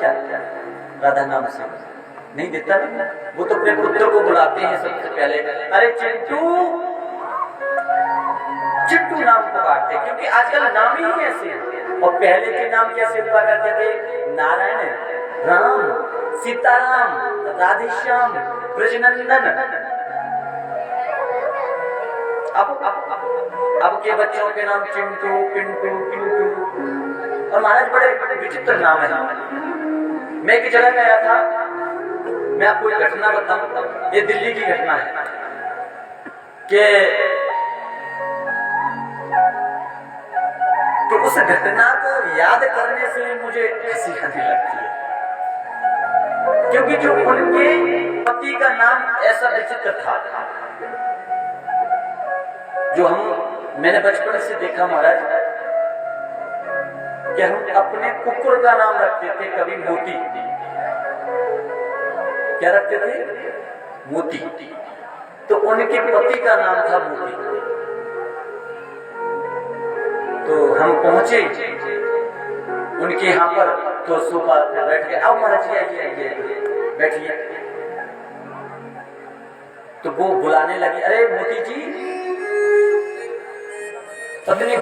क्या? राधा नाम से नहीं देता ना। वो तो अपने पुत्र को बुलाते हैं सबसे पहले, अरे चिंटू, चिंटू नाम पुकारते, क्योंकि आजकल नाम ही ऐसे हैं। और पहले के नाम कैसे हुआ करते थे? नारायण, राम, सीताराम, राधेश्याम, ब्रजनंदन। अब के बच्चों के नाम चिंटू, पिंटू, पिंटू, और महाराज बड़े विचित्र नाम है। मैं एक जगह गया था, मैं आपको एक घटना बताऊं, ये दिल्ली की घटना है कि तो उस घटना को याद करने से मुझे हंसी आने लगती है, क्योंकि जो उनके पति का नाम ऐसा विचित्र था जो मैंने बचपन से देखा महाराज, कि हम अपने कुकुर का नाम रखते थे कभी मोती। क्या रखते थे? मोती। तो उनके पति का नाम था मोती। तो हम पहुंचे उनके यहाँ पर, तो सोफा पर बैठ गए, आओ महाराज जी आइए बैठिए। तो वो बुलाने लगी, अरे मोती जी, पत्नी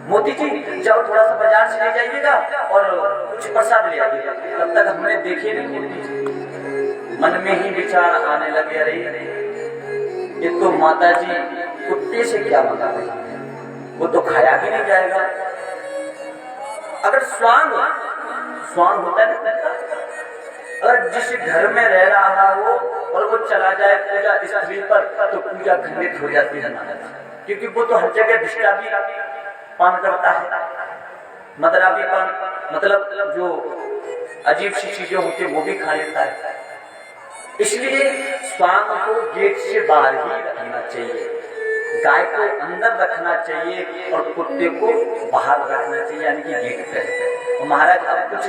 मोती जी जाओ थोड़ा सा बाजार से ले जाइएगा और कुछ प्रसाद ले आइएगा। तब तक हमने देखे नहीं मोती जी। मन में ही विचार आने लगे, अरे ये तो माता जी कुत्ते से क्या मंगा रही है, वो तो खाया भी नहीं जाएगा। अगर स्वांग होता है ना, अगर जिस घर में रह रहा हो और वो चला जाए पूजा स्थली पर, तो पूजा खंडित हो जाती है महाराज, क्योंकि वो तो हर जगह विष्टा भी पान करता है, मदरा भी पान, मतलब जो अजीब सी चीजें होती है वो भी खा लेता है। इसलिए स्वांग को गेट से बाहर ही रखना चाहिए, गाय को अंदर रखना चाहिए और कुत्ते को बाहर रखना चाहिए, यानी कि गेट पे। और महाराज अब कुछ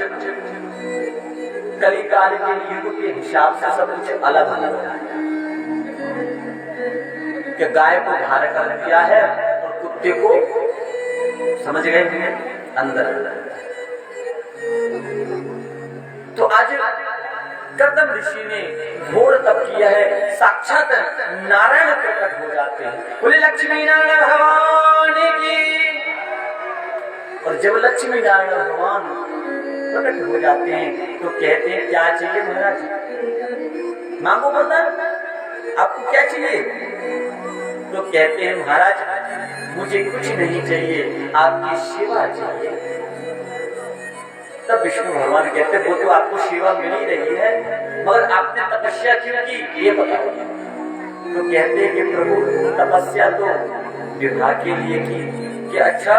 कलिकाल के युग के हिसाब से सब कुछ अलग अलग हो गया, कि गाय को बाहर कर दिया है और कुत्ते को, समझ गए, अंदर। तो आज कर्दम ऋषि ने घोर तप किया है, साक्षात नारायण प्रकट हो जाते हैं। बोले लक्ष्मी नारायण भगवान की। और जब लक्ष्मी नारायण भगवान प्रकट हो जाते हैं तो कहते हैं क्या चाहिए महाराज, मांगो वरदान, आपको क्या चाहिए? तो कहते हैं महाराज मुझे कुछ नहीं चाहिए, आपकी सेवा चाहिए। तब विष्णु भगवान कहते वो तो आपको सेवा मिल ही रही है, मगर आपने तपस्या क्यों की ये बताओ। तो कहते हैं कि प्रभु तपस्या तो विवाह के लिए की। कि अच्छा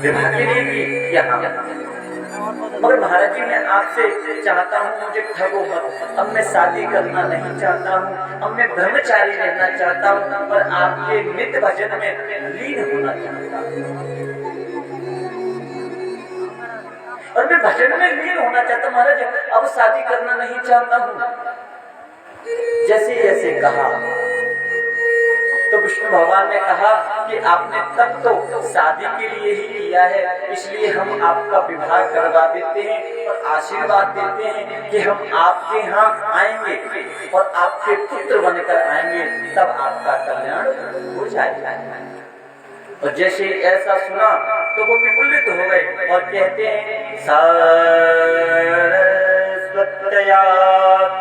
विवाह के लिए की? यहाँ मगर महाराज जी मैं आपसे चाहता हूँ, मुझे ठगो मत, अब मैं शादी करना नहीं चाहता हूँ, अब मैं ब्रह्मचारी रहना चाहता हूँ, पर आपके नित्य भजन में लीन होना चाहता हूँ, और मैं भजन में लीन होना चाहता हूँ महाराज, अब शादी करना नहीं चाहता हूँ। जैसे जैसे कहा तो विष्णु भगवान ने कहा कि आपने तब तो शादी के लिए ही किया है, इसलिए हम आपका विवाह करवा देते हैं और आशीर्वाद देते हैं कि हम आपके यहाँ आएंगे और आपके पुत्र बनकर आएंगे, तब आपका कल्याण हो जाएगा। और जैसे ऐसा सुना तो वो विपुलित हो गए और कहते हैं सरस्वत्या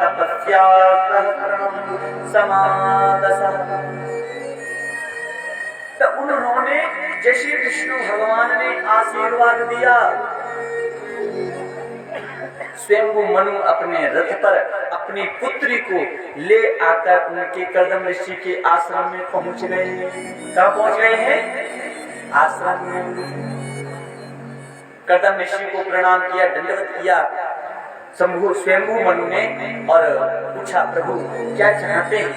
तपस्या सहस्रम समादसः। तो उन्होंने जैसे विष्णु भगवान ने आशीर्वाद दिया, स्वयं मनु अपने रथ पर अपनी पुत्री को ले आकर उनके कर्दम ऋषि के आश्रम में पहुंच गए हैं। कहाँ पहुंच गए हैं? आश्रम में। कर्दम ऋषि को प्रणाम किया, दंडवत किया स्वयं मनु ने, और पूछा प्रभु क्या चाहते हैं?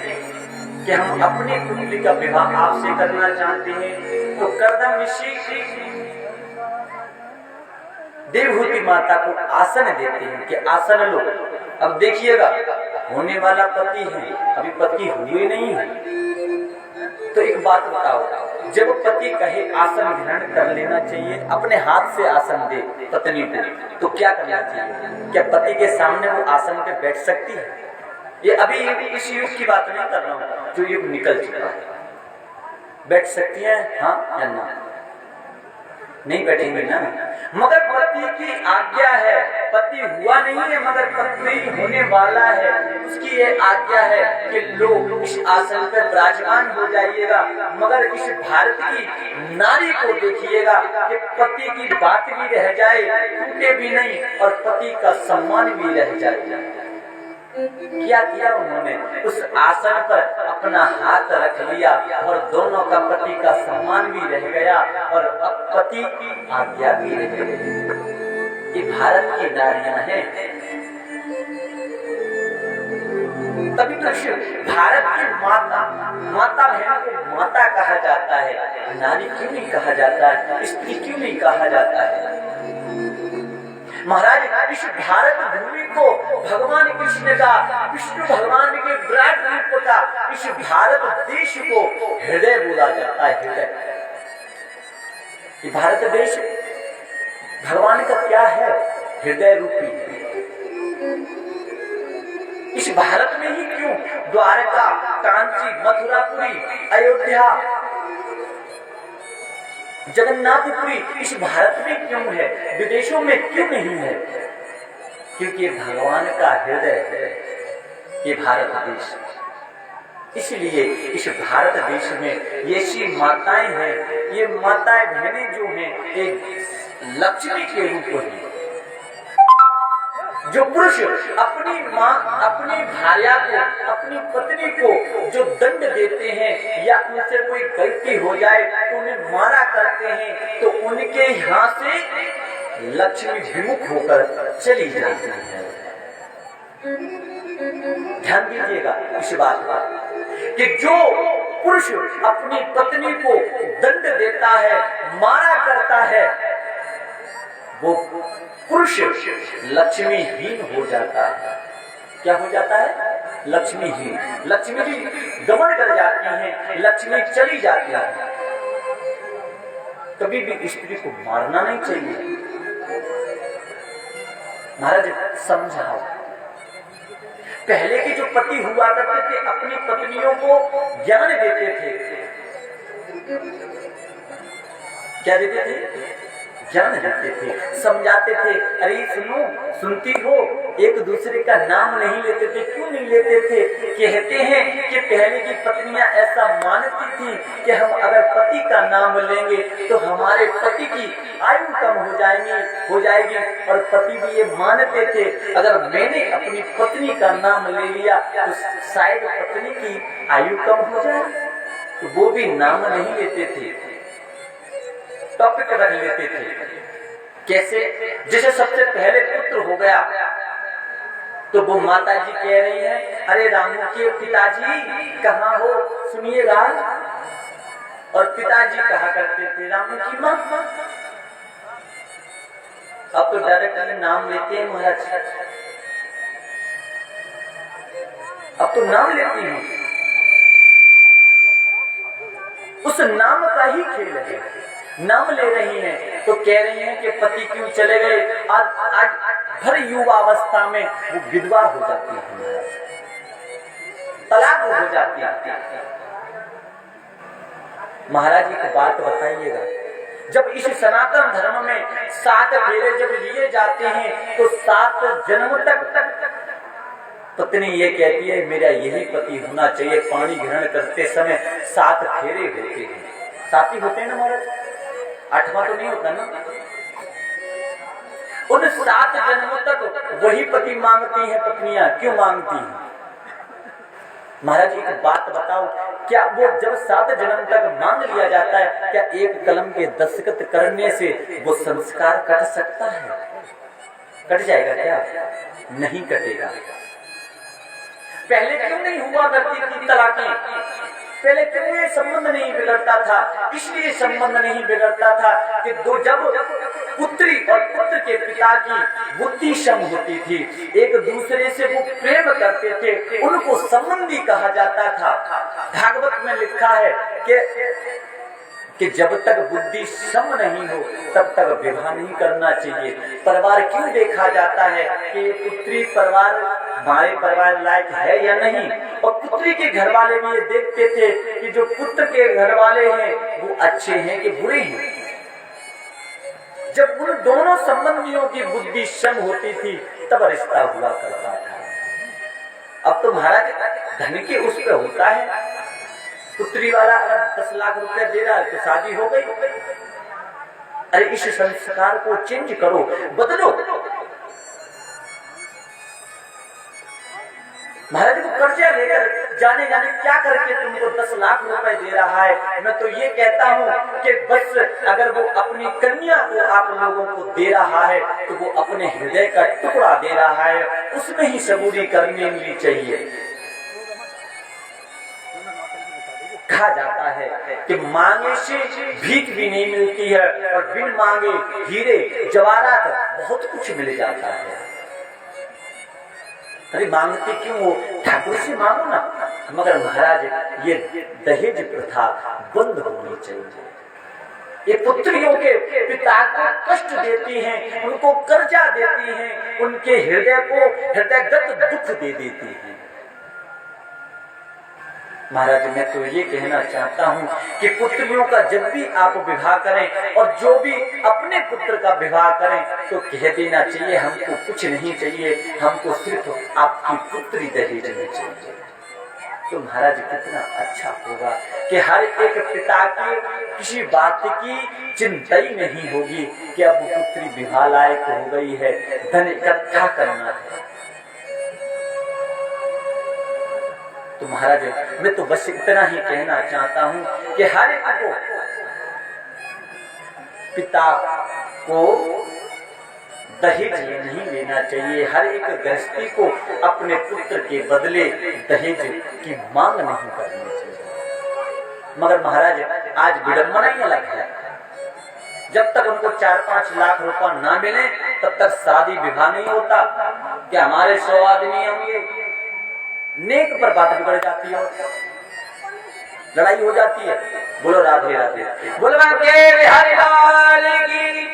कि हम अपनी पुत्री का विवाह आपसे करना चाहते हैं। तो कर्दम ऋषि देवहूति माता को आसन देते हैं कि आसन लो। अब देखिएगा होने वाला पति है, अभी पति हुई नहीं है, तो एक बात बताओ, जब पति कहे आसन ग्रहण कर लेना चाहिए, अपने हाथ से आसन दे पत्नी को, तो क्या करना चाहिए? क्या पति के सामने वो आसन पे बैठ सकती है? ये अभी इस युग की बात नहीं कर रहा हूँ, जो युग निकल चुका है। बैठ सकती है? हाँ या ना? नहीं बैठेंगे ना। मगर पति की आज्ञा है, पति हुआ नहीं है मगर पति होने वाला है, उसकी ये आज्ञा है कि लोग इस आसन पर विराजमान हो जाइएगा। मगर इस भारत की नारी को देखिएगा कि पति की बात भी रह जाए, टूटे भी नहीं, और पति का सम्मान भी रह जाए। क्या किया उन्होंने? उस आसन पर अपना हाथ रख लिया और दोनों का पति का सम्मान भी रह गया और अब पति आज्ञा भी रह गई। ये भारत की नारियां हैं। तभी तो भारत की माता बहन को माता कहा जाता है, नारी क्यों नहीं कहा जाता है? स्त्री क्यों नहीं कहा जाता है? महाराज, इस भारत भूमि को भगवान कृष्ण का, विष्णु भगवान के विराट रूप का, इस भारत देश को हृदय बोला जाता है। हृदय, ये भारत देश भगवान का क्या है? हृदय रूपी। इस भारत में ही क्यों द्वारका, कांची, मथुरापुरी, अयोध्या, जगन्नाथपुरी इस भारत में क्यों है? विदेशों में क्यों नहीं है? क्योंकि ये भगवान का हृदय है, ये भारत देश। इसलिए इस भारत देश में ये ऐसी माताएं हैं, ये माताएं बहनें जो हैं, एक लक्ष्मी के रूप में, जो पुरुष अपनी माँ, अपनी भार्या को, अपनी पत्नी को जो दंड देते हैं या उनसे कोई गलती हो जाए तो उन्हें मारा करते हैं, तो उनके यहाँ से लक्ष्मी विमुख होकर चली जाती है। ध्यान दीजिएगा इस बात पर कि जो पुरुष अपनी पत्नी को दंड देता है, मारा करता है, वो पुरुष लक्ष्मीहीन हो जाता है। क्या हो जाता है? लक्ष्मीहीन। लक्ष्मी जी गमन कर जाती हैं, लक्ष्मी चली जाती है। कभी भी स्त्री को मारना नहीं चाहिए। महाराज समझाओ, पहले के जो पति हुआ करते थे अपनी पत्नियों को ज्ञान देते थे। क्या देते थे? ज्ञान देते थे, समझाते थे। अरे सुनो, सुनती हो, एक दूसरे का नाम नहीं लेते थे। क्यों नहीं लेते थे? कहते हैं कि पहले की पत्नियां ऐसा मानती थी कि हम अगर पति का नाम लेंगे तो हमारे पति की आयु कम हो जाएगी, और पति भी ये मानते थे अगर मैंने अपनी पत्नी का नाम ले लिया तो शायद पत्नी की आयु कम हो जाए, तो वो भी नाम नहीं लेते थे, टॉपिक रख लेते थे। कैसे? जैसे सबसे पहले पुत्र हो गया तो वो माता जी कह रही है, अरे रामू के पिताजी कहाँ हो, सुनिएगा। और पिताजी कहा करते थे रामू की माँ। अब तो डायरेक्टली नाम लेते हैं महाराज, अब तो नाम लेती हैं। उस नाम का ही खेल है, नाम ले रही हैं तो कह रही हैं कि पति क्यों चले गए। आज भर युवावस्था में वो विधवा हो जाती है, तलाक हो जाती है। महाराज जी को बात बताइएगा, जब इस सनातन धर्म में 7 फेरे जब लिए जाते हैं तो 7 जन्म तक पत्नी ये कहती है मेरा यही पति होना चाहिए। पानी ग्रहण करते समय 7 फेरे होते हैं, 7 ही होते हैं ना महाराज, 8वां तो नहीं होता ना। उन 7 जन्मों तक वही पति मांगती हैं पत्नियां। क्यों मांगती हैं? महाराज एक बात बताओ, क्या वो जब 7 जन्म तक मांग लिया जाता है, क्या एक कलम के दस्तखत करने से वो संस्कार कट सकता है? कट जाएगा क्या? नहीं कटेगा। पहले क्यों नहीं हुआ करती थी तलाकें? पहले क्यों ये संबंध नहीं बिगड़ता था? इसलिए संबंध नहीं बिगड़ता था कि जब पुत्री और पुत्र के पिता की बुद्धि सम होती थी, एक दूसरे से वो प्रेम करते थे, उनको संबंधी कहा जाता था। भागवत में लिखा है कि जब तक बुद्धि सम नहीं हो तब तक विवाह नहीं करना चाहिए। परिवार क्यों देखा जाता है कि ये पुत्री परिवार हमारे परिवार लायक है या नहीं, और पुत्री के घर वाले भी ये देखते थे कि जो पुत्र के घर वाले हैं वो अच्छे हैं कि बुरे हैं। जब उन दोनों संबंधियों की बुद्धि सम होती थी तब रिश्ता हुआ करता था। अब तो महाराज धन के उस पे होता है, पुत्री वाला अगर 10 लाख रुपए दे रहा है तो शादी हो गई। अरे इस संस्कार को चेंज करो, बदलो। महाराज को कर्जा लेकर जाने क्या करके तुमको 10 लाख रुपए दे रहा है। मैं तो ये कहता हूँ कि बस अगर वो अपनी कन्या को आप लोगों को दे रहा है तो वो अपने हृदय का टुकड़ा दे रहा है, उसमें ही सबूरी करनी मिलनी चाहिए। कहा जाता है कि मांगे से भीख भी नहीं मिलती है और बिन मांगे हीरे जवाहरात बहुत कुछ मिल जाता है। अरे मांगते क्यों हो? ठाकुर से मांगो ना। मगर महाराज ये दहेज प्रथा बंद होनी चाहिए। ये पुत्रियों के पिता को कष्ट देती हैं, उनको कर्जा देती हैं, उनके हृदय को हृदयगत दुख दे देती हैं। महाराज मैं तो ये कहना चाहता हूँ कि पुत्रियों का जब भी आप विवाह करें और जो भी अपने पुत्र का विवाह करें तो कह देना चाहिए हमको कुछ नहीं चाहिए, हमको सिर्फ आपकी पुत्री दहेज में चाहिए। तो महाराज कितना अच्छा होगा कि हर एक पिता की किसी बात की चिंता ही नहीं होगी कि अब पुत्री विवाह लायक हो गई है, धन इकट्ठा करना है। तो महाराज मैं तो बस इतना ही कहना चाहता हूँ कि हर एक को पिता को दहेज नहीं लेना चाहिए। हर एक गृहस्थी को अपने पुत्र के बदले दहेज की मांग नहीं करनी चाहिए। मगर महाराज आज विडंबना ही अलग है। जब तक उनको 4-5 लाख रुपया ना मिले तब तक शादी विवाह नहीं होता। क्या हमारे 100 आदमी होंगे, नेक पर बात बिगड़ जाती है, लड़ाई हो जाती है। बोलो राधे राधे, बोलो हरि लाल की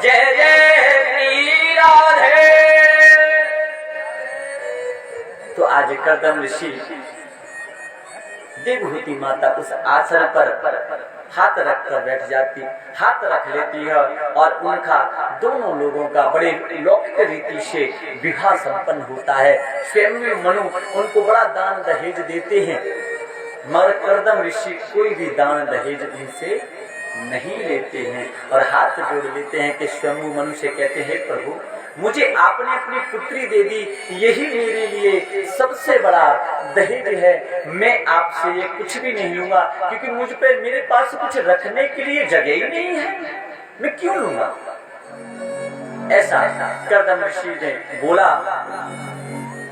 जय जय राधे। तो आज कर्दम ऋषि देवहूति माता उस आसन पर हाथ रखकर बैठ जाती, हाथ रख लेती है और उनका दोनों लोगों का बड़े लौकिक रीति से विवाह संपन्न होता है। स्वयं मनु उनको बड़ा दान दहेज देते हैं, मगर कर्दम ऋषि कोई भी दान दहेज उनसे नहीं लेते हैं और हाथ जोड़ लेते हैं कि स्वयं मनु से कहते हैं प्रभु मुझे आपने अपनी पुत्री दे दी, यही मेरे लिए सबसे बड़ा दहेज है। मैं आपसे ये कुछ भी नहीं लूंगा क्योंकि मुझ पे मेरे पास कुछ रखने के लिए जगह ही नहीं है, मैं क्यों लूंगा। ऐसा कर्दम ऋषि ने बोला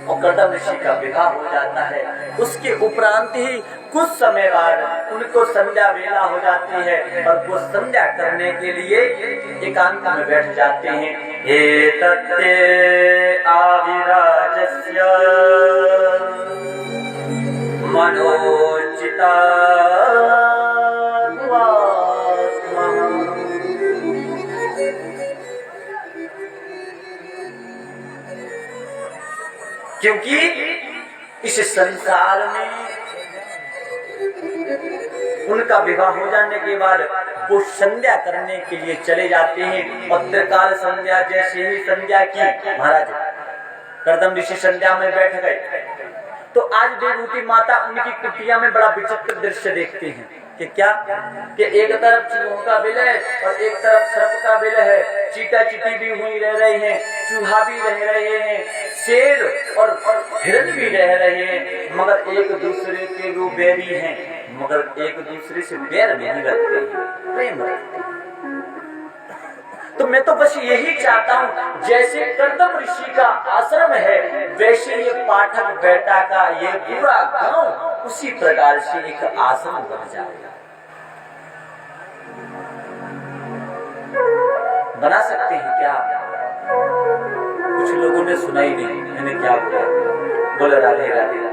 और कर्दम ऋषि का विवाह हो जाता है। उसके उपरांत ही कुछ समय बाद उनको संध्या वेला हो जाती है और वो संध्या करने के लिए एकांत में बैठ जाते हैं। हे तत्ते आविराजस्य मनोचिता क्योंकि इस संसार में उनका विवाह हो जाने के बाद वो संध्या करने के लिए चले जाते हैं और त्रिकाल संध्या जैसे ही संध्या की महाराज कर्दम ऋषि संध्या में बैठ गए तो आज देवहूति माता उनकी कुटिया में बड़ा विचित्र दृश्य देखते हैं कि क्या कि एक तरफ चूहों का बिल है और एक तरफ सर्प का बिल है, चीटा चीटी भी हुई रह रहे हैं, चूहा भी रह रहे हैं, शेर और हिरण भी रह रहे हैं, मगर एक दूसरे के वो बैरी हैं, मगर एक दूसरे से बैर नहीं रखते हैं, प्रेम रखते हैं। तो मैं तो बस यही चाहता हूँ जैसे कर्दम ऋषि का आश्रम है वैसे ये पाठक बेटा का ये पूरा गांव उसी प्रकार से एक आश्रम बन जाएगा। बना सकते हैं क्या? कुछ लोगों ने सुना ही नहीं मैंने क्या बोला। बोल राधे राधे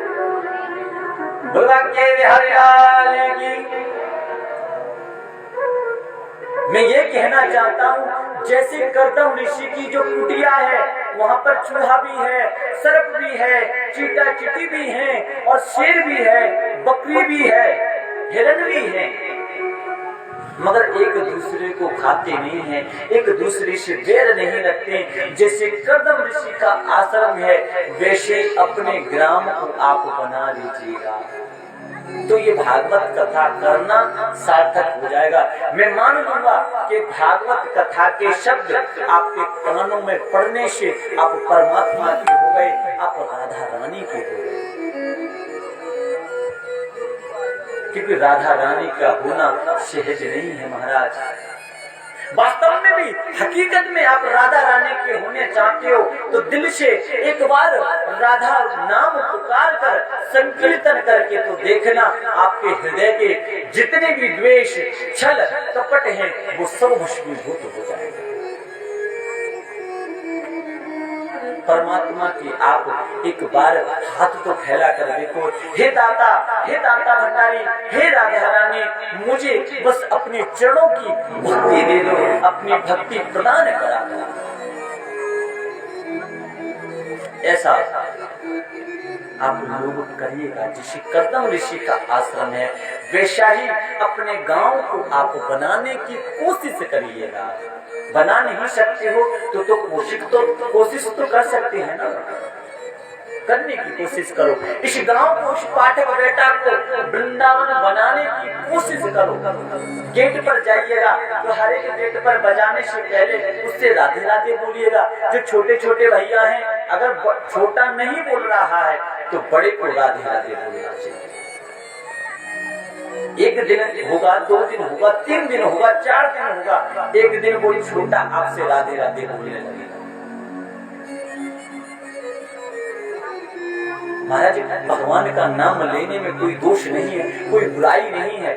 बोला के की। मैं ये कहना चाहता हूँ जैसे कर्दम ऋषि की जो कुटिया है वहाँ पर चूहा भी है, सर्प भी है, चीटा चीटी भी है और शेर भी है, बकरी भी है, हिरण भी है, मगर एक दूसरे को खाते नहीं है, एक दूसरे से बैर नहीं रखते। जैसे कर्दम ऋषि का आश्रम है वैसे अपने ग्राम को आप बना लीजिएगा तो ये भागवत कथा करना सार्थक हो जाएगा। मैं मान लूंगा कि भागवत कथा के शब्द आपके कानों में पड़ने से आप परमात्मा के हो गए, आप राधा रानी के हो गए, क्योंकि राधा रानी का होना सहज नहीं है महाराज। वास्तव में भी हकीकत में आप राधा रानी के होने चाहते हो तो दिल से एक बार राधा नाम पुकार कर संकीर्तन करके तो देखना, आपके हृदय के जितने भी द्वेष छल कपट हैं वो सब भस्मीभूत हो जाएगा। परमात्मा की आप एक बार हाथ तो फैला कर देखो, हे दाता भंडारी, हे राधा रानी, मुझे बस अपने चरणों की भक्ति दे दो, अपनी भक्ति प्रदान करा दो। ऐसा आप लोग करिएगा। जिसे कर्दम ऋषि का आश्रम है वैसा ही अपने गांव को आप बनाने की कोशिश करिएगा। बना नहीं सकते हो तो कोशिश तो कर सकते हैं ना, करने की कोशिश करो। इस गांव को, इस पाठक बेटा को वृंदावन बनाने की कोशिश करो। गेट पर जाइएगा तो हर एक गेट पर बजाने से पहले उससे राधे राधे बोलिएगा। जो छोटे छोटे भैया हैं अगर छोटा नहीं बोल रहा है तो बड़े को राधे राधे बोलना चाहिए। एक दिन होगा, 2 दिन होगा, 3 दिन होगा, 4 दिन होगा, एक दिन वो छोटा आपसे राधे राधे बोलने लगेगा। महाराज भगवान का नाम लेने में कोई दोष नहीं है, कोई बुराई नहीं है।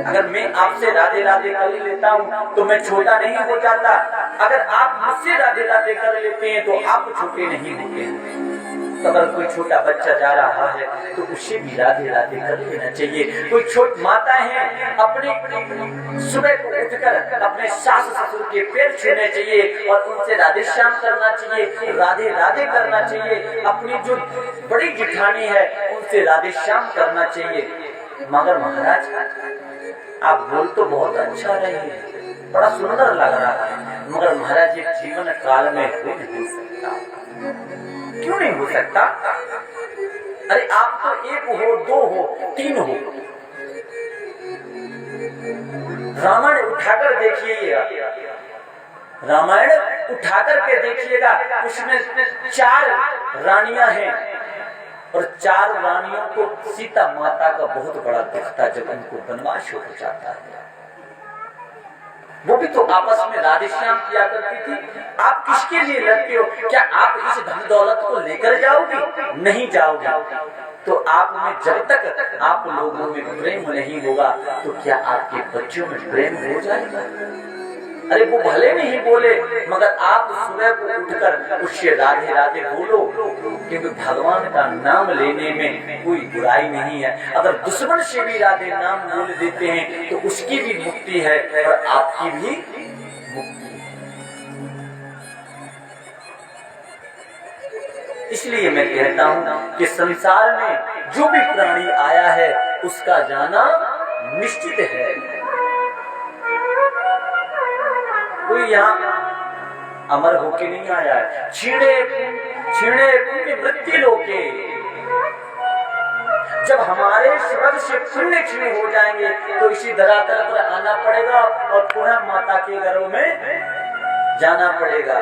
अगर मैं आपसे राधे राधे कर लेता हूँ तो मैं छोटा नहीं हो जाता, अगर आप मुझसे राधे राधे कर लेते हैं तो आप छोटे नहीं होते हैं। तो अगर कोई छोटा बच्चा जा रहा है तो उसे भी राधे राधे कर लेना चाहिए। कोई छोटी माता है अपने सुबह को उठकर अपने सास ससुर के पैर छूने चाहिए और उनसे राधे श्याम करना चाहिए, राधे राधे करना चाहिए। अपनी जो बड़ी जिठानी है उनसे राधे श्याम करना चाहिए। मगर महाराज आप बोल तो बहुत अच्छा रहे हैं, बड़ा सुंदर लग रहा है, मगर महाराज ये जीवन काल में हो नहीं सकता। क्यों नहीं हो सकता? अरे आप तो 1 हो, 2 हो, 3 हो। रामायण उठाकर देखिएगा, रामायण उठाकर के देखिएगा, उसमें 4 रानियां हैं और 4 रानियों को सीता माता का बहुत बड़ा दुख था जब उनको वनवास हो जाता है। वो भी तो आपस में राधे श्याम किया करती थी। आप किसके लिए लड़ते हो? क्या आप इस धन दौलत को लेकर जाओगे? नहीं जाओगे। तो आप में जब तक आप लोगों में प्रेम नहीं होगा तो क्या आपके बच्चों में प्रेम हो जाएगा? अरे वो भले नहीं बोले मगर आप सुबह को उठकर उससे राधे राधे बोलो, क्योंकि भगवान का नाम लेने में कोई बुराई नहीं है। अगर दुश्मन से भी राधे नाम बोल देते हैं तो उसकी भी मुक्ति है और आपकी भी मुक्ति है। इसलिए मैं कहता हूँ कि संसार में जो भी प्राणी आया है उसका जाना निश्चित है। कोई यहाँ अमर होके नहीं आया है। छीणे पुण्य मृत्यु लोके, जब हमारे स्वर्ग से पुण्य क्षीण हो जाएंगे तो इसी धरातल पर आना पड़ेगा और पुनः माता के घरों में जाना पड़ेगा।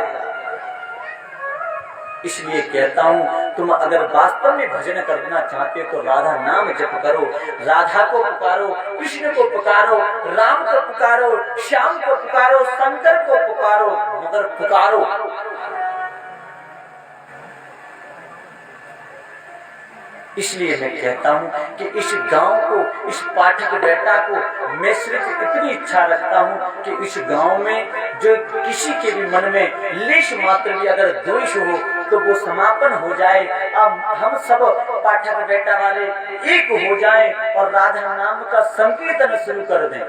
इसलिए कहता हूँ तुम अगर वास्तव में भजन करना चाहते हो तो राधा नाम जप करो, राधा को पुकारो, कृष्ण को पुकारो, राम को पुकारो, श्याम को पुकारो, शंकर को पुकारो, मगर पुकारो। इसलिए मैं कहता हूं कि इस गांव को, इस पाठक बेटा को मैं सिर्फ इतनी इच्छा रखता हूं कि इस गांव में जो किसी के भी मन में लेश मात्र भी अगर द्वेष हो तो वो समापन हो जाए। अब हम सब पाठक बेटा वाले एक हो जाएं और राधा नाम का संकीर्तन शुरू कर दें।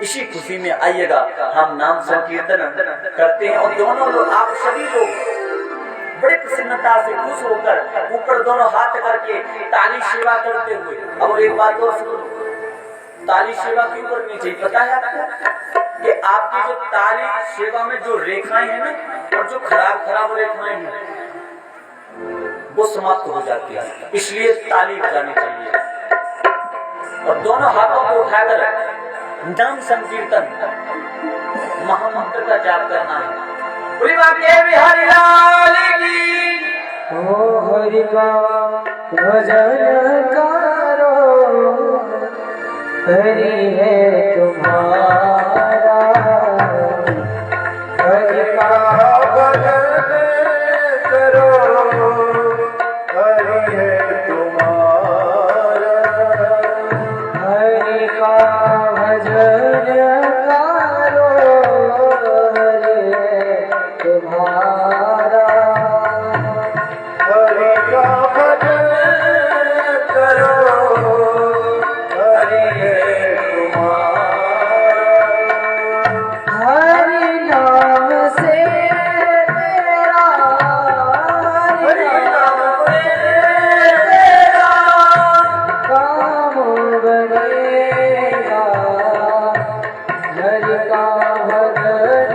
इसी खुशी में आइएगा, हम नाम संकीर्तन करते हैं और दोनों लोग, आप सभी लोग बड़े प्रसन्नता से खुश होकर ऊपर दोनों हाथ करके ताली सेवा करते हुए। अब एक बात और सुनो, ताली सेवा क्यों करनी चाहिए पता है आपको? कि आपकी जो ताली सेवा में जो रेखाएं हैं ना, और जो खराब रेखाएं हैं वो समाप्त हो जाती है, इसलिए ताली बजानी चाहिए। और दोनों हाथों को उठाकर नाम संकीर्तन महामंत्र का जाप करना है। हरि लाल की ओ हरि का भजन करो, हरि है तुम्हारा, हरि का भजन करो, हरि है तुम्हारा, हरि का भजन करो, तुम्हारा, हरि का भजन करो, हरि है तुम्हारा, हरि नाम से तेरा, हरि नाम से तेरा काम बनेगा, हरि का भजन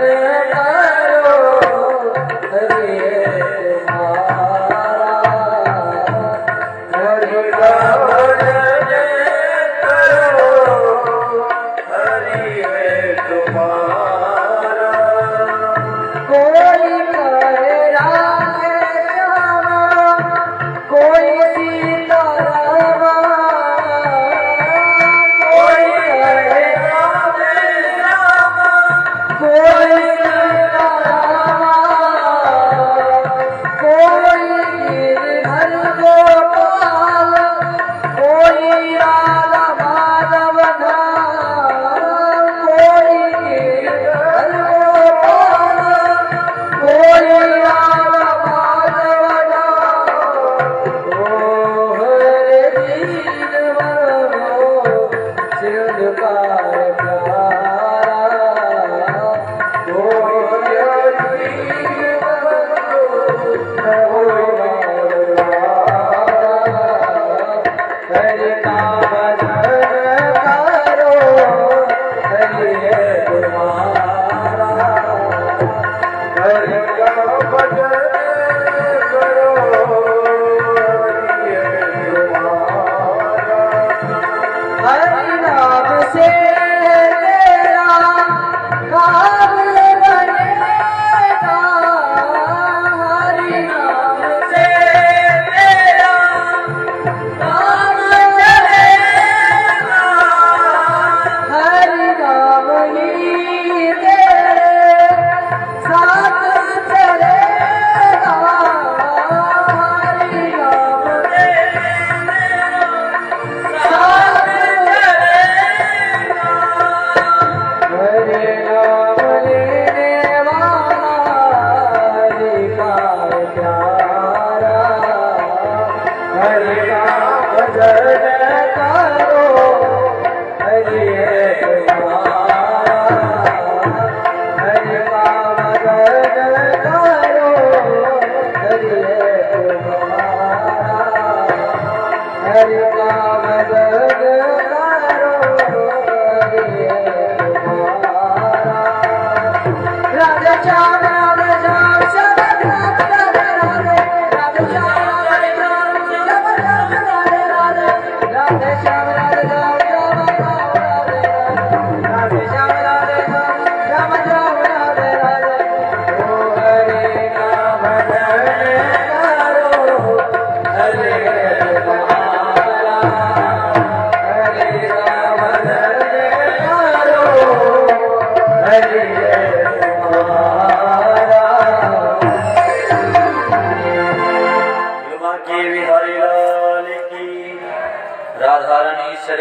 राधे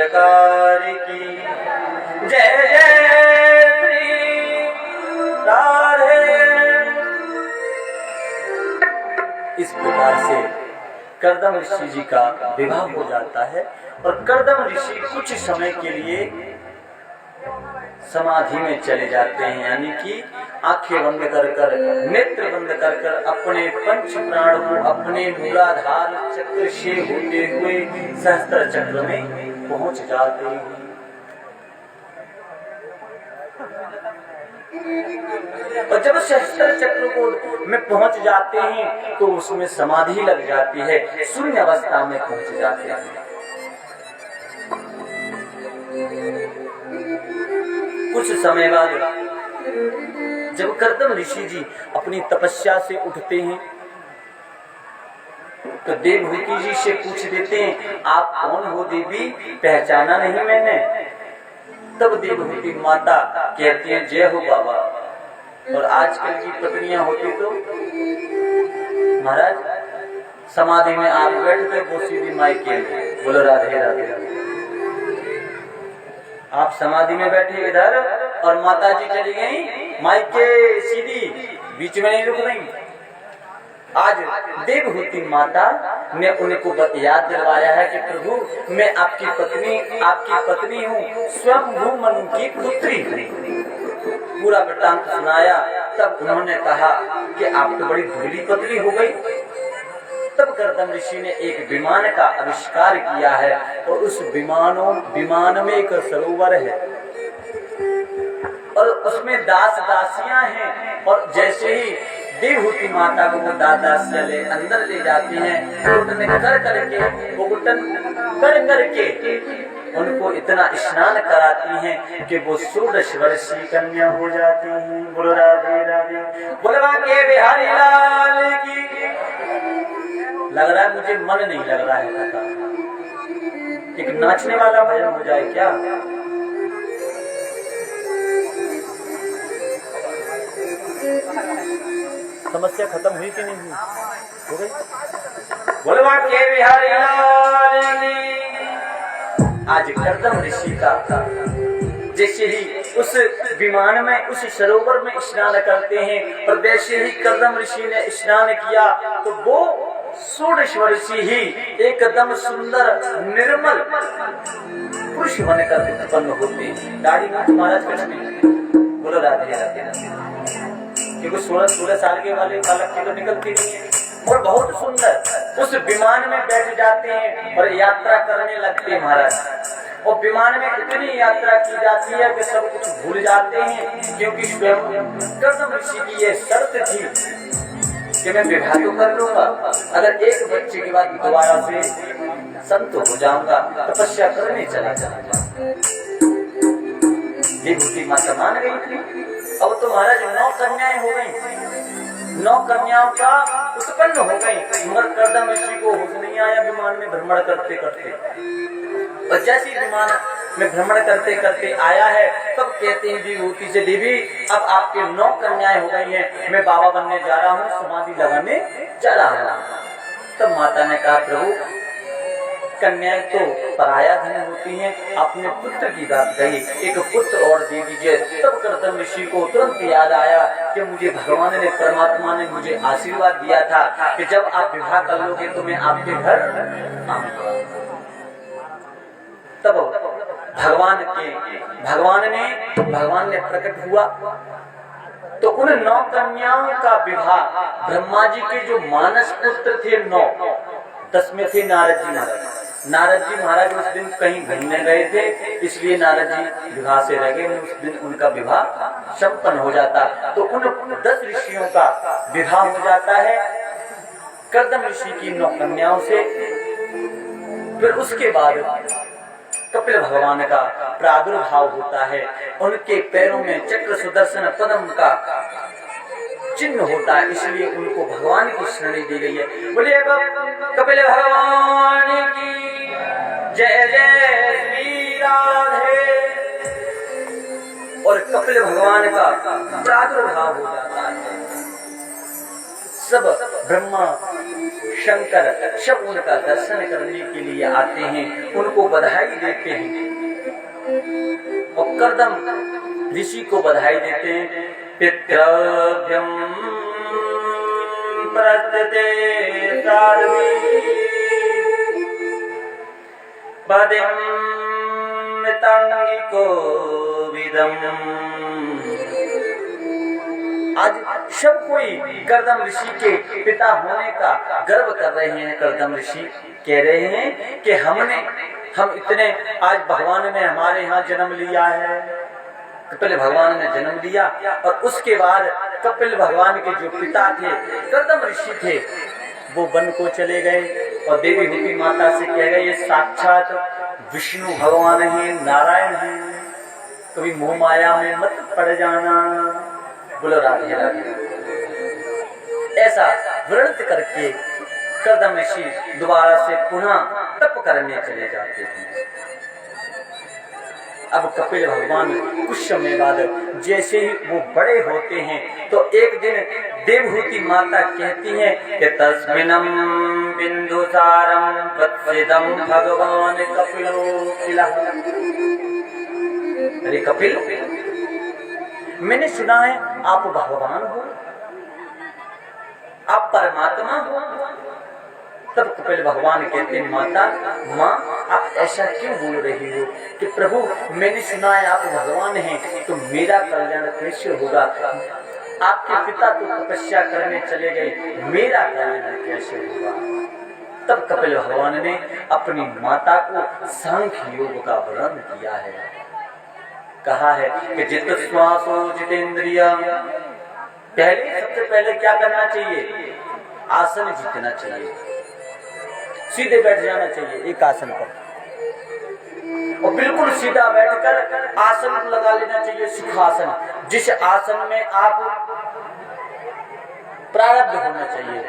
सरकार की। जय जय श्री राधे। इस प्रकार से कर्दम ऋषि जी का विवाह हो जाता है और कर्दम ऋषि कुछ समय के लिए समाधि में चले जाते हैं, यानी कि आंखें बंद कर कर, नेत्र बंद कर कर अपने पंच प्राण को अपने मूलाधार चक्र से होते हुए सहस्त्र चक्र में पहुंच जाते हैं। और जब सहस्त्र चक्र को में पहुंच जाते हैं तो उसमें समाधि लग जाती है, शून्य अवस्था में पहुंच जाते हैं। कुछ समय बाद जब कर्दम ऋषि जी अपनी तपस्या से उठते हैं तो देवहूति जी से पूछ देते हैं, आप कौन हो देवी, पहचाना नहीं मैंने। तब देवहूति माता कहती हैं, जय हो बाबा। और आजकल की पत्नियां होती तो महाराज समाधि में आप बैठते वो सीधी मायके में, बोलो राधे राधे राधे। आप समाधि में बैठे इधर और माता जी चली गई मायके सीधी, बीच में नहीं रुक रही। आज देवहूति माता ने उनको याद दिलवाया है कि प्रभु मैं आपकी पत्नी हूँ, स्वयं भूमनु की पुत्री हूँ। पूरा वृत्तांत सुनाया। तब उन्होंने कहा कि आप तो बड़ी भोली पत्नी हो गई। तब कर्दम ऋषि ने एक विमान का आविष्कार किया है और उस विमान में एक सरोवर है और उसमें दास दासियां हैं। और जैसे ही देवहूति माता को वो दास ले अंदर ले जाती हैं, घुटन कर करके उनको इतना स्नान कराती हैं कि वो 16 वर्षीय कन्या हो जाती हैं। बोलो राधे राधे, बोलवा के बिहारी लाल की। लग रहा है मुझे मन नहीं लग रहा है कथा, एक नाचने वाला भजन हो जाए क्या? समस्या खत्म हुई कि नहीं हुई? हो गई। बोलवा के बिहारी लाल की। आज कर्दम ऋषि का जैसे ही उस विमान में उस सरोवर में स्नान करते हैं और वैसे ही कर्दम ऋषि ने स्नान किया तो वो 16 वर्षीय ही एकदम सुंदर निर्मल पुरुष बनकर उत्पन्न होते हैं। दाढ़ी में महाराज कुछ नहीं। बोलो राधे राधे राधे। क्योंकि 16 साल के वाले बालक की तो निकलती नहीं है। और बहुत सुंदर उस विमान में बैठ जाते हैं और यात्रा करने लगते हैं महाराज। और विमान में इतनी यात्रा की जाती है कि सब कुछ भूल जाते हैं, क्योंकि स्वयं कर्दम ऋषि की ये शर्त थी कि मैं विवाह तो कर लूंगा, अगर एक बच्चे के बाद दोबारा से संत हो जाऊंगा, तपस्या करने चला जाऊंगा। देवहूति माता मान गई थी। अब तो महाराज 9 कन्याएं हो गई, 9 कन्याओं का उत्पन्न हो गई। मगर कर्दम ऋषि को होश नहीं आया विमान में भ्रमण करते करते। और जैसे विमान में भ्रमण करते करते आया है तब कहते हैं देवहूति से, देवी अब आपके 9 कन्याएं हो गई हैं, मैं बाबा बनने जा रहा हूँ, समाधि लगाने चला रहा हूँ। तब माता ने कहा, प्रभु कन्याएं तो पराया धन होती हैं, अपने पुत्र की बात कही, एक पुत्र और दे दीजिए। तब कर्दम ऋषि को तुरंत याद आया कि मुझे भगवान ने, परमात्मा ने मुझे आशीर्वाद दिया था कि जब आप विवाह कर लोगे तो मैं आपके घर आऊंगा। तब भगवान ने प्रकट हुआ तो उन 9 कन्याओं का विवाह ब्रह्मा जी के जो मानस पुत्र थे 9, 10 में थे नारद जी महाराज। नारद जी महाराज उस दिन कहीं घूमने गए थे, इसलिए नारद जी विवाह से रह गए। उस दिन उनका विवाह संपन्न हो जाता तो उन 10 ऋषियों का विवाह हो जाता है कर्दम ऋषि की 9 कन्याओं से। फिर उसके बाद कपिल भगवान का प्रादुर्भाव होता है, उनके पैरों में चक्र सुदर्शन पद्म का चिन्ह होता है, इसलिए उनको भगवान की श्रेणी दी गई है। बोलिए कपिल भगवान की जय जय श्री राधे। और कपिल भगवान का प्रादुर्भाव हो जाता है, सब ब्रह्मा शंकर सब उनका दर्शन करने के लिए आते हैं, उनको बधाई देते हैं। और कर्दम ऋषि को बधाई देते हैं। पितृभ्यं प्रत्यते सार्वी पदिं मितांगिको विदम्। आज सब कोई कर्दम ऋषि के पिता होने का गर्व कर रहे हैं। कर्दम ऋषि कह रहे हैं कि हम इतने आज भगवान ने हमारे यहाँ जन्म लिया है। कपिल भगवान ने जन्म लिया और उसके बाद कपिल भगवान के जो पिता थे कर्दम ऋषि थे वो वन को चले गए और देवी हूति माता से कह गए ये साक्षात विष्णु भगवान है, नारायण है, कभी मोह माया में मत पड़ जाना। बोलो राधे राधे। ऐसा व्रत करके कर्दम ऋषि दोबारा से पुनः तप करने चले जाते हैं। अब कपिल भगवान कुछ समय बाद जैसे ही वो बड़े होते हैं तो एक दिन देवहूति माता कहती हैं कि तस्मिन्नं बिंदुसारं वत्सिदं भगवान कपिलो किलः। अरे कपिल, मैंने सुना है आप भगवान हो, आप परमात्मा हो। तब कपिल भगवान कहते हैं माता, माँ आप ऐसा क्यों बोल रही हो कि प्रभु मैंने सुना है आप भगवान हैं तो मेरा कल्याण कैसे होगा? आपके पिता तो तपस्या करने चले गए, मेरा कल्याण कैसे होगा? तब कपिल भगवान ने अपनी माता को सांख्य योग का वर्णन किया है। कहा है कि जित श्वासो जितेंद्रिय। सबसे पहले क्या करना चाहिए? आसन जीतना चाहिए, सीधे बैठ जाना चाहिए एक आसन पर और बिल्कुल सीधा बैठकर आसन को लगा लेना चाहिए, सुखासन, जिस आसन में आप प्रारब्ध होना चाहिए।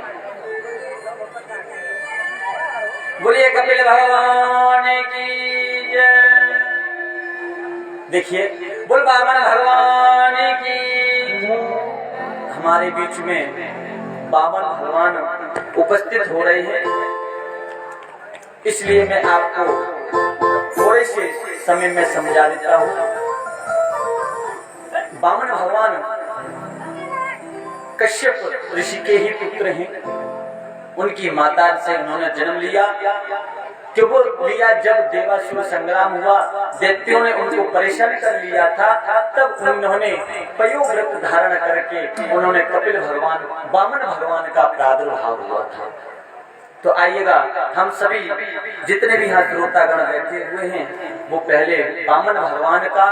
बोलिए कपिल भगवान की जय। देखिए बोल बामन भगवान की। हमारे बीच में बामन भगवान उपस्थित हो रहे हैं, इसलिए मैं आपको थोड़े से समय में समझा देता हूँ। बामन भगवान कश्यप ऋषि के ही पुत्र हैं। उनकी माता से उन्होंने जन्म लिया। क्यों लिया? जब देवासुर संग्राम हुआ, दैत्यों ने उनको परेशान कर लिया था, तब उन्होंने पयोव्रत धारण करके उन्होंने कपिल भगवान बामन भगवान का प्रादुर्भाव हुआ था। तो आइएगा हम सभी जितने भी यहाँ श्रोतागण बैठे हुए हैं वो पहले बामन भगवान का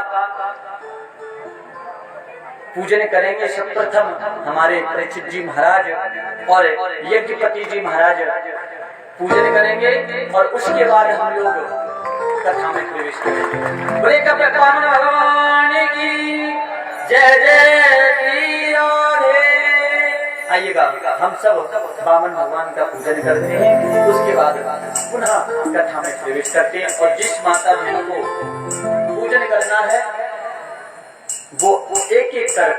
पूजन करेंगे। सर्वप्रथम हमारे परीक्षित जी महाराज और यज्ञपति जी महाराज पूजन करेंगे और उसके बाद हम लोग कथा में प्रवेश करेंगे। बोले कपिल बामन भगवान की जय जय श्री राधे। आइएगा हम सब बामन भगवान का पूजन करते हैं, उसके बाद पुनः कथा में प्रवेश करते हैं। और जिस माता बहन को पूजन करना है वो एक एक कर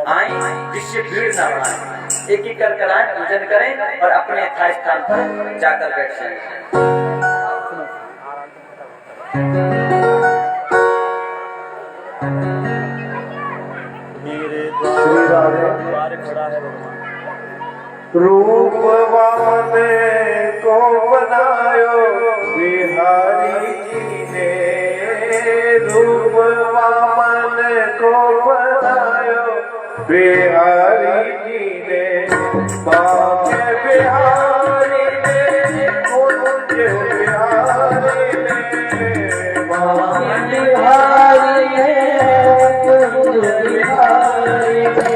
आए, जिससे भीड़ ना बनाए। एक एक कर आए, पूजन करें और अपने यथा स्थान पर जाकर बैठ जाएं। श्री राधे द्वार खड़ा है भगवान। रूप वामन को बनायो बिहारी जी ने। रूप वामन को बनायो बिहारी जी ने। बाके बिहारी ने, कुंज बिहारी ने। बाके बिहारी ने, कुंज बिहारी ने।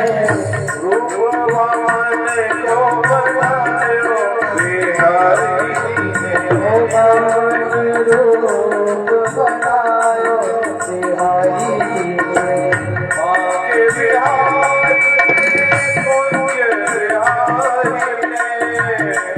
रूप वामन को बनायो बिहारी जी ने। रूप बनायो बिहारी जी ने। बाके बिहारी ने, कुंज बिहारी ने।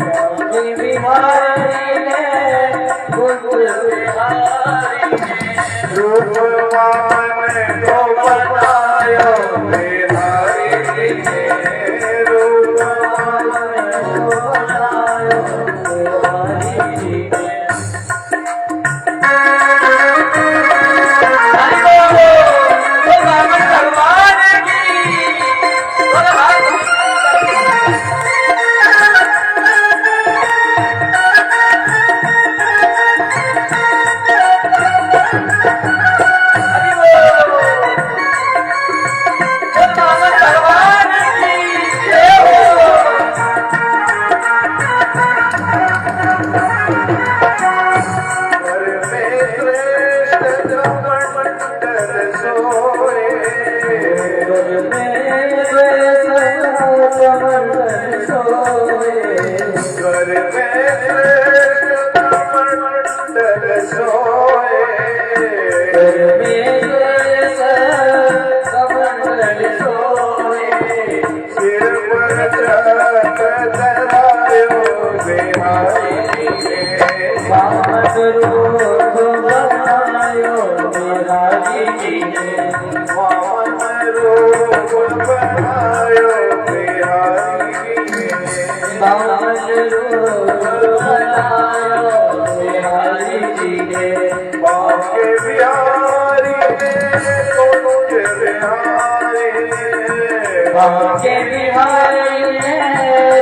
बांके बिहारी ने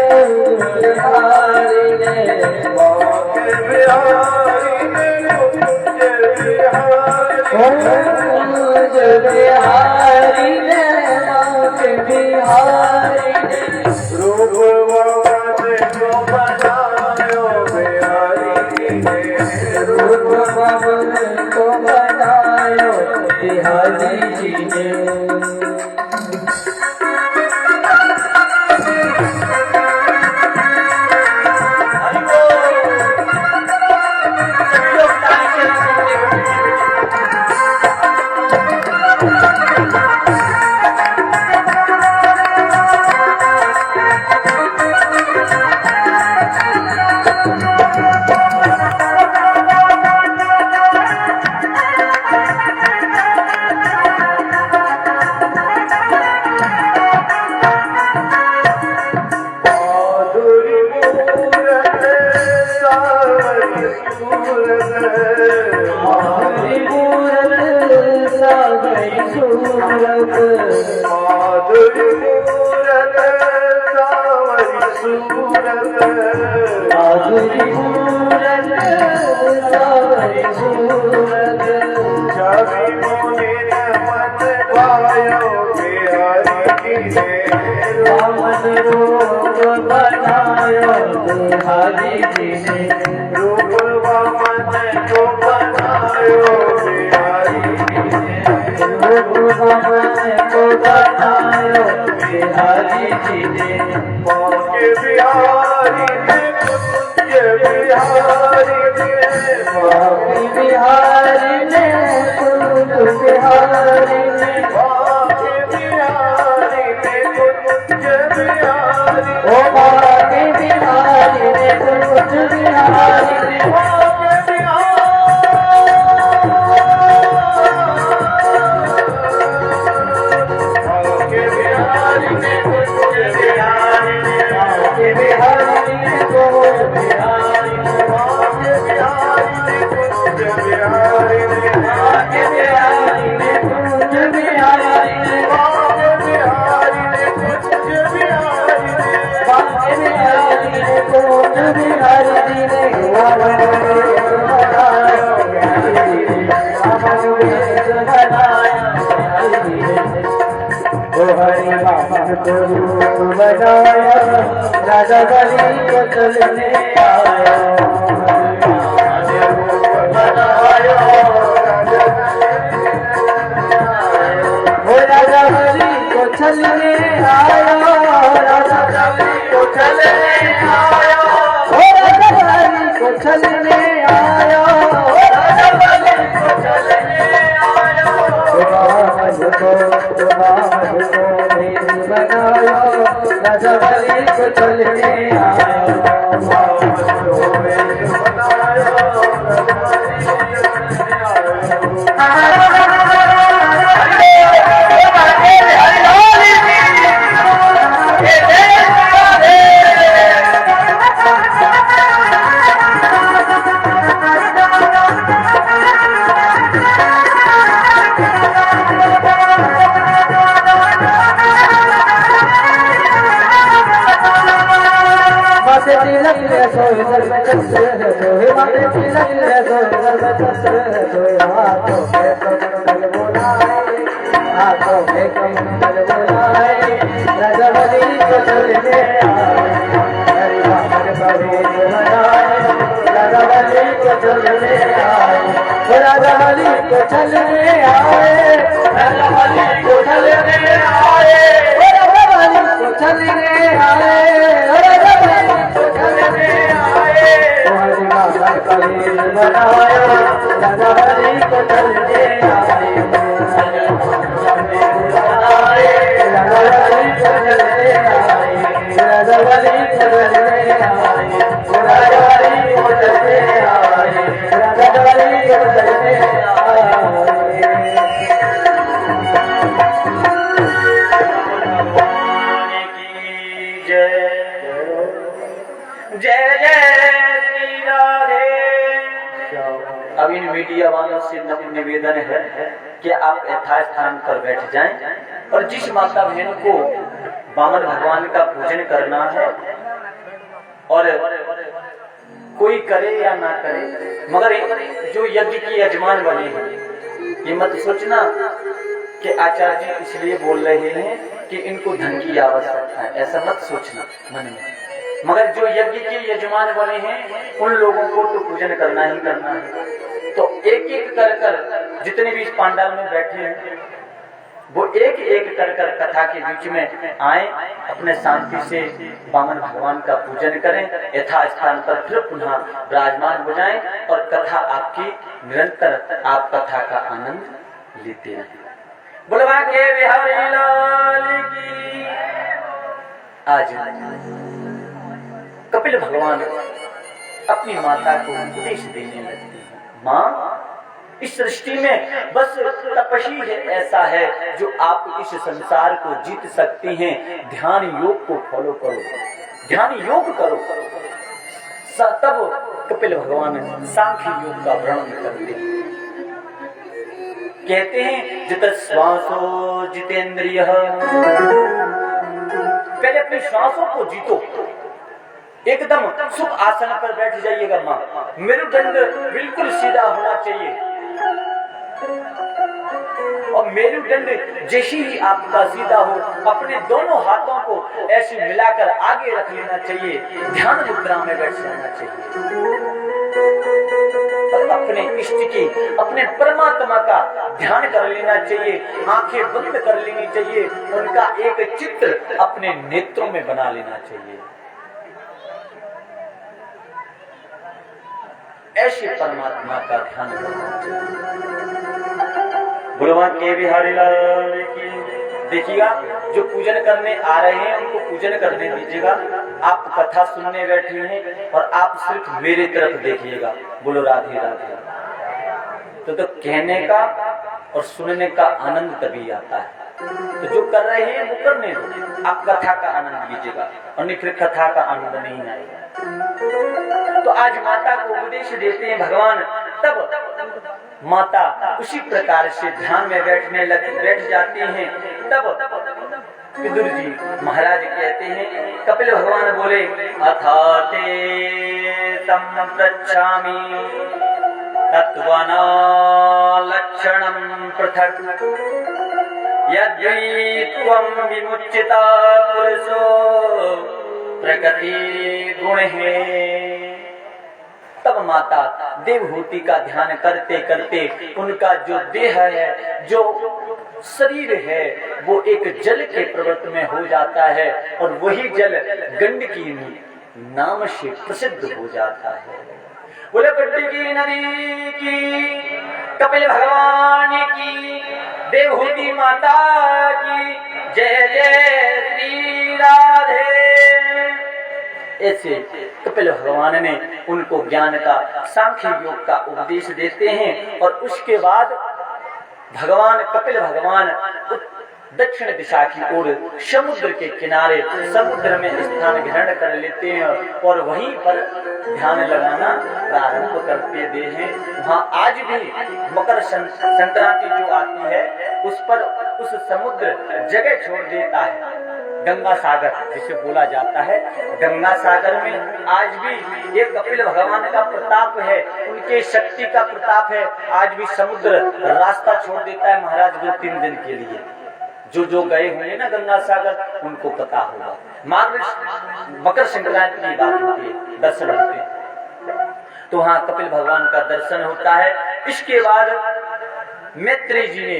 कुंज बिहारी ने बांके बिहारी ने कुंज बिहारी कुंज बिहारी ने बांके बिहारी ने रूप वामन को बनायो बिहारी ने रूप बाबन को बनायो बिहारी जी ने हरि बोल। सभी लोग ताली से सुनते हुए। माधुरी मूरत सावरी सूरत माधुरी मूरत सावरी सूरत माधुरी मूरत सावरी सूरत माधुरी मूरत सावरी सूरत छवि मोहि मन पायो बिहारी ने रामन रूप बनायो बिहारी जी ने रूप वामन को बनायो बिहारी ने रूप बाबन को बनायो बिहारी जी ने बांके बिहारी ने कुंज बिहारी ने बांके बिहारी ने कुंज बिहारी ने बांके बिहारी ने कुंज बिहारी ओ बांके बिहारी ने कुंज बिहारी ने बांके बिहारी ने कुंज बिहारी ने बांके बिहारी ने कुंज बिहारी ने बांके बिहारी ने कुंज बिहारी ने बांके बिहारी ने कुंज बिहारी ने बांके बिहारी ने कुंज बिहारी ने बांके बिहारी ने कुंज बिहारी जी ने रावण वेश बनायो बिहारी जी ने रावण वेश बनायो बिहारी जी ने ओ हरि बाबा को रूप बनाया राजा बलि को चलने आया बनायो ओ राजा बलि को चलने आया राजा बलि को चलने आया ओ राजा बलि को चलने आया ओ राजा बलि को चलने आया रावण को भेष बनाया राजा बलि को चलने आया माथे तिलक ले सोए सर में चंद्र है सोए माथे तिलक ले सोए सर में चंद्र है सोए हाथों में कमल बोलाए हाथों में कमल बोलाए राजा बलि को चलने आए हरि बाबन का भेष बनाए राजा बलि को चलने आए राजा बलि को चलने आए राजा बलि को चलने आए राजा बलि को चलने आए राजा बलि को चलने आए हरि बाबा का भेष बनाया राजा बलि को चलने आए राजा बलि को चलने आए राजा बलि को चलने आए राजा बलि को चलने आए राजा बलि को चलने आए जय जय श्री राधे। अब इन मीडिया वालों से निवेदन है कि आप यथास्थान पर बैठ जाएं और जिस माता बहन को वामन भगवान का पूजन करना है, और कोई करे या ना करे, मगर जो यज्ञ की यजमान बने हैं, ये मत सोचना कि आचार्य जी इसलिए बोल रहे हैं कि इनको धन की आवश्यकता है, ऐसा मत सोचना मन में। मगर जो यज्ञ के यजमान बने हैं उन लोगों को तो पूजन करना ही करना है। तो एक एक कर जितने भी इस पांडाल में बैठे हैं वो एक एक कर कथा के बीच में आए, अपने शांति से वामन भगवान का पूजन करें, यथास्थान पर फिर पुनः विराजमान हो जाएं और कथा आपकी निरंतर आप कथा का आनंद लेते रहें। बुलवा के बिहारी लाल की। आज कपिल भगवान अपनी माता को उपदेश देने लगते हैं। माँ, इस सृष्टि में बस तपस्वी है ऐसा है जो आप इस संसार को जीत सकते हैं। ध्यान योग को फॉलो करो, ध्यान योग करो। तब कपिल भगवान सांख्य योग का वर्णन करते हैं। कहते हैं जित श्वासो जितेंद्रिय, पहले अपनी श्वासों को जीतो। एकदम सुख आसन पर बैठ जाइएगा माँ, मेरुदंड बिल्कुल सीधा होना चाहिए, और मेरुदंड जैसे ही आपका सीधा हो अपने दोनों हाथों को ऐसे मिलाकर आगे रख लेना चाहिए, ध्यान मुद्रा में बैठ जाना चाहिए और अपने इष्ट की, अपने परमात्मा का ध्यान कर लेना चाहिए। आंखें बंद कर लेनी चाहिए, उनका एक चित्र अपने नेत्रों में बना लेना चाहिए। ऐसे परमात्मा का ध्यान करना चाहिए। भगवान के बिहारी लाल की। देखिएगा जो पूजन करने आ रहे हैं उनको पूजन करने दीजिएगा। आप कथा सुनने बैठे हैं और आप सिर्फ मेरे तरफ देखिएगा। बोलो राधे राधे। तो कहने का और सुनने का आनंद तभी आता है। तो जो कर रहे हैं वो करने दो, आप कथा का आनंद लीजिएगा और नहीं फिर कथा का आनंद नहीं आएगा। तो आज माता को उपदेश देते हैं भगवान, तब माता उसी प्रकार से ध्यान में बैठ जाती हैं। तब विदुर जी महाराज कहते हैं, कपिल भगवान बोले अथाते तम पृच्छामि तत्वना लक्षणं पृथक् यद्वै त्वं विमुच्यता पुरुषो प्रकृति गुण है। तब माता देवहूति का ध्यान करते करते उनका जो देह है, जो शरीर है, वो एक जल के प्रवृत्त में हो जाता है और वही जल गंडकी नाम से प्रसिद्ध हो जाता है। बोले गंडकी नदी की, कपिल भगवान की, देवहूति माता की जय जय श्री राधे। ऐसे कपिल भगवान ने उनको ज्ञान का, सांख्य योग का उपदेश देते हैं और उसके बाद भगवान कपिल भगवान दक्षिण दिशा की ओर समुद्र के किनारे समुद्र में स्थान ग्रहण कर लेते हैं और वहीं पर ध्यान लगाना प्रारंभ करते हैं। वहाँ आज भी मकर संक्रांति जो आती है उस पर उस समुद्र जगह छोड़ देता है। गंगा सागर जिसे बोला जाता है, गंगा सागर में आज भी ये कपिल भगवान का प्रताप है, उनके शक्ति का प्रताप है। आज भी समुद्र रास्ता छोड़ देता है महाराज 2-3 दिन के लिए। जो गए हुए ना गंगा सागर उनको पता होगा। मकर संक्रांति की बात होती है, दर्शन होते हैं, तो वहाँ कपिल भगवान का दर्शन होता है। इसके बाद मैत्रेय जी ने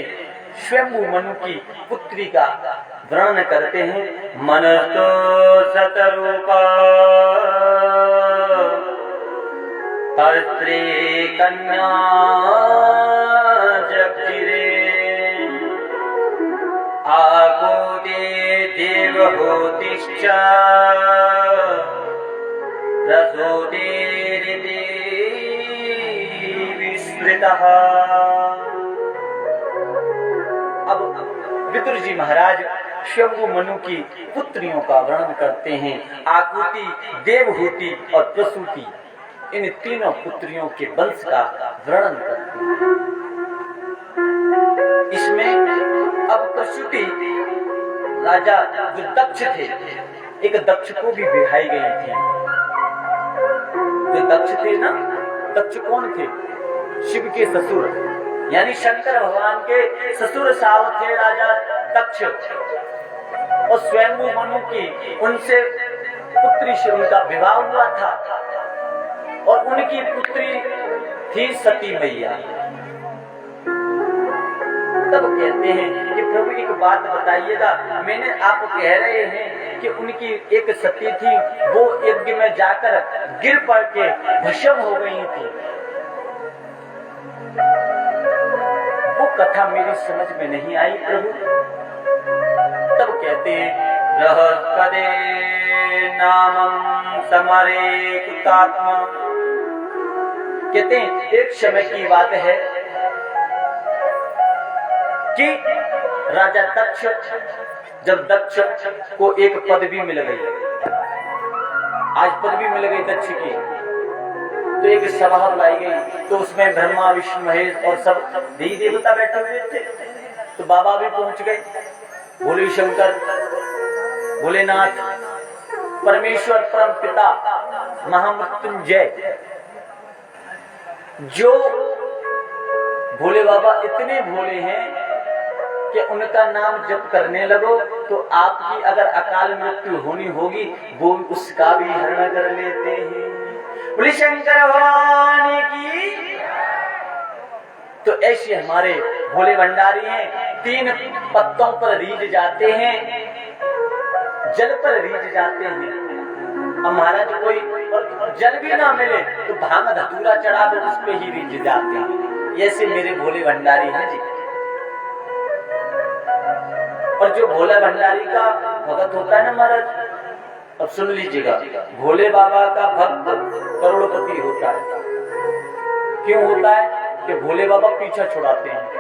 स्वयंभू मनु की पुत्री का वर्णन करते हैं। मनस्तो सतरूपा स्त्री कन्या जगजिरे आगोदे देवहूतिश्च रसोदेरिति विस्मृतः। अब विदुर जी महाराज शंभु मनु की पुत्रियों का वर्णन करते हैं। आकुति, देवहूति और प्रसूति, इन तीनों पुत्रियों के वंश का वर्णन करते हैं। इसमें अब प्रसूति राजा जो दक्ष थे, एक दक्ष को भी बिहाई गई थी। जो दक्ष थे ना, दक्ष कौन थे? शिव के ससुर, यानी शंकर भगवान के ससुर साहब थे राजा दक्ष। और स्वयंभू मनु की उनसे पुत्री से उनका विवाह हुआ था और उनकी पुत्री थी सती मैया। तब कहते हैं कि प्रभु एक बात बताइएगा, मैंने आप कह रहे हैं कि उनकी एक सती थी, वो यज्ञ में जाकर गिर पड़ के भस्म हो गई थी। वो कथा मेरी समझ में नहीं आई प्रभु। तब कहते हैं रह कदे नामं समरे कुतात्मा। कहते हैं एक समय की बात है कि राजा दक्ष, जब दक्ष को एक पदवी मिल गई, आज पदवी मिल गई दक्ष की, तो एक सभा बुलाई गई। तो उसमें ब्रह्मा विष्णु महेश और सब देवी देवता बैठे हुए थे। तो बाबा भी पहुंच गए, भोले शंकर, भोलेनाथ, परमेश्वर परम पिता महामृत्युंजय। जो भोले बाबा इतने भोले हैं कि उनका नाम जप करने लगो तो आपकी अगर अकाल मृत्यु होनी होगी वो उसका भी हरण कर लेते हैं। बोले शंकर भगवान की। तो ऐसे हमारे भोले भंडारी हैं, 3 पत्तों पर रीझ जाते हैं, जल पर रीझ जाते हैं। अब महाराज कोई जल भी ना मिले तो भांग धतूरा चढ़ा दो, उस पे ही रीझ जाते हैं। ऐसे मेरे भोले भंडारी हैं जी। और जो भोला भंडारी का भगत होता है ना महाराज, अब सुन लीजिएगा, भोले बाबा का भक्त करोड़पति होता है। क्यों होता है? कि भोले बाबा पीछा छुड़ाते हैं।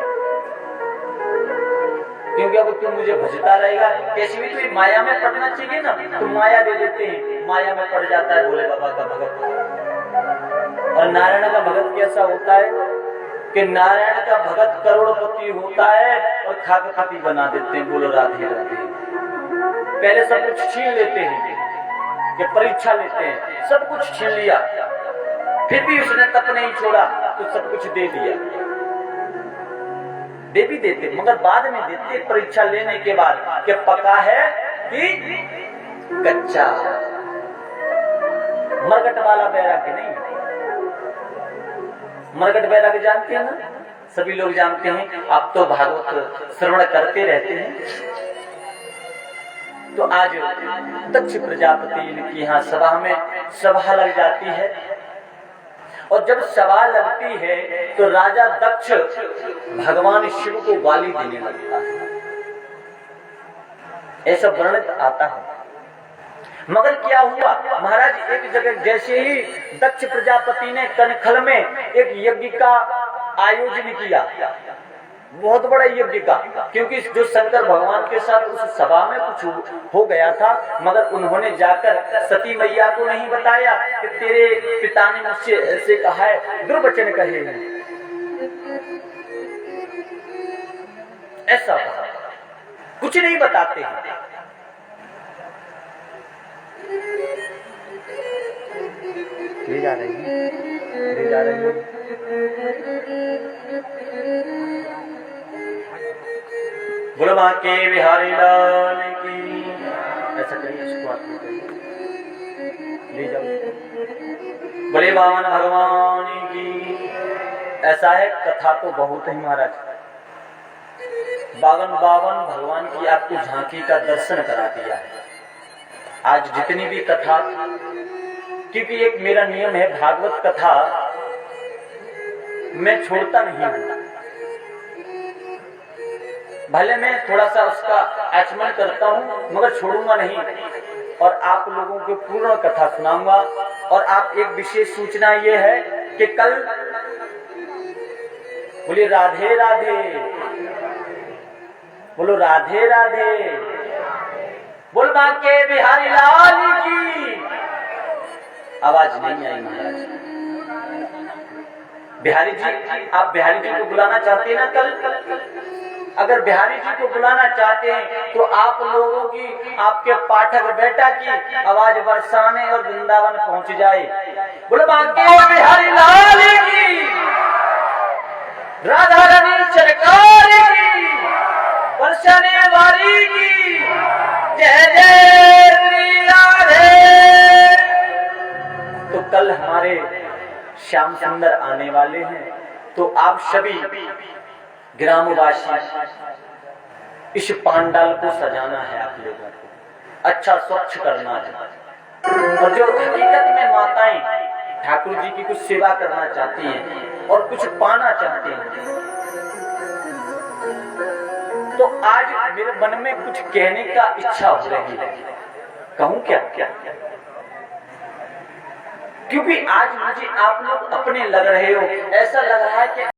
क्योंकि अगर तू मुझे भजता रहेगा, कैसे भी तो माया में पड़ना चाहिए ना, तो माया दे देते हैं, माया में पड़ जाता है भोले बाबा का भगत। और नारायण का भगत कैसा होता है कि नारायण का भगत करोड़पति होता है और खाकपति बना देते हैं। बोलो राधे राधे। पहले सब कुछ छीन लेते हैं, कि परीक्षा लेते हैं, सब कुछ छीन लिया, फिर भी उसने तप नहीं छोड़ा तो सब कुछ दे दिया। दे भी देते मगर बाद में देते परीक्षा लेने के बाद कि पका है कि कच्चा। मरकट वाला बैराग्य नहीं। मरकट बैराग्य जानते हैं ना, सभी लोग जानते हैं। आप तो भागवत श्रवण करते रहते हैं। तो आज दक्ष प्रजापति इनकी यहाँ सभा में सभा लग जाती है। और जब सभा लगती है तो राजा दक्ष भगवान शिव को गाली देने लगता है, ऐसा वर्णित आता है। मगर क्या हुआ महाराज, एक जगह जैसे ही दक्ष प्रजापति ने कनखल में एक यज्ञ का आयोजन किया, बहुत बड़ा यज्ञ का, क्योंकि जो शंकर भगवान के साथ उस सभा में कुछ हो गया था, मगर उन्होंने जाकर सती मैया को नहीं बताया कि तेरे पिता ने मुझसे ऐसे कहा है, दुर्वचन कहे हैं, ऐसा कहा, कुछ नहीं बताते हैं। ले जा रही है, ले जा रही है। बोलो मां के बिहारी लाल की। ऐसा करिए, इसको ले जाओ। बोले बावन भगवान की। ऐसा है, कथा तो बहुत है महाराज। 52 भगवान की आपको झांकी का दर्शन करा दिया है। आज जितनी भी कथा, क्योंकि एक मेरा नियम है, भागवत कथा मैं छोड़ता नहीं हूं। भले मैं थोड़ा सा उसका आचमन करता हूं मगर छोड़ूंगा नहीं, और आप लोगों को पूर्ण कथा सुनाऊंगा। और आप एक विशेष सूचना ये है कि कल बोलिए राधे राधे, बोलो राधे राधे, बोल बांके बिहारी लाल की। आवाज नहीं आई महाराज। बिहारी जी, आप बिहारी जी को बुलाना चाहते हैं ना कल? अगर बिहारी जी को बुलाना चाहते हैं तो आप लोगों की, आपके पाठक बेटा की आवाज बरसाने और वृंदावन पहुंच जाए। बोले बांके बिहारी लाल की, राधा रानी सरकार की, बरसाने वाली की जय जय श्री राधे। तो कल हमारे श्याम सुंदर आने वाले हैं, तो आप सभी ग्रामवासी इस पांडाल को सजाना है, आप लोगों को अच्छा स्वच्छ करना है। और जो हकीकत में माताएं ठाकुर जी की कुछ सेवा करना चाहती हैं और कुछ पाना चाहती हैं, तो आज मेरे मन में कुछ कहने का इच्छा हो रही है। कहूं क्या? क्योंकि आज मुझे आप लोग अपने लग रहे हो, ऐसा लग रहा है कि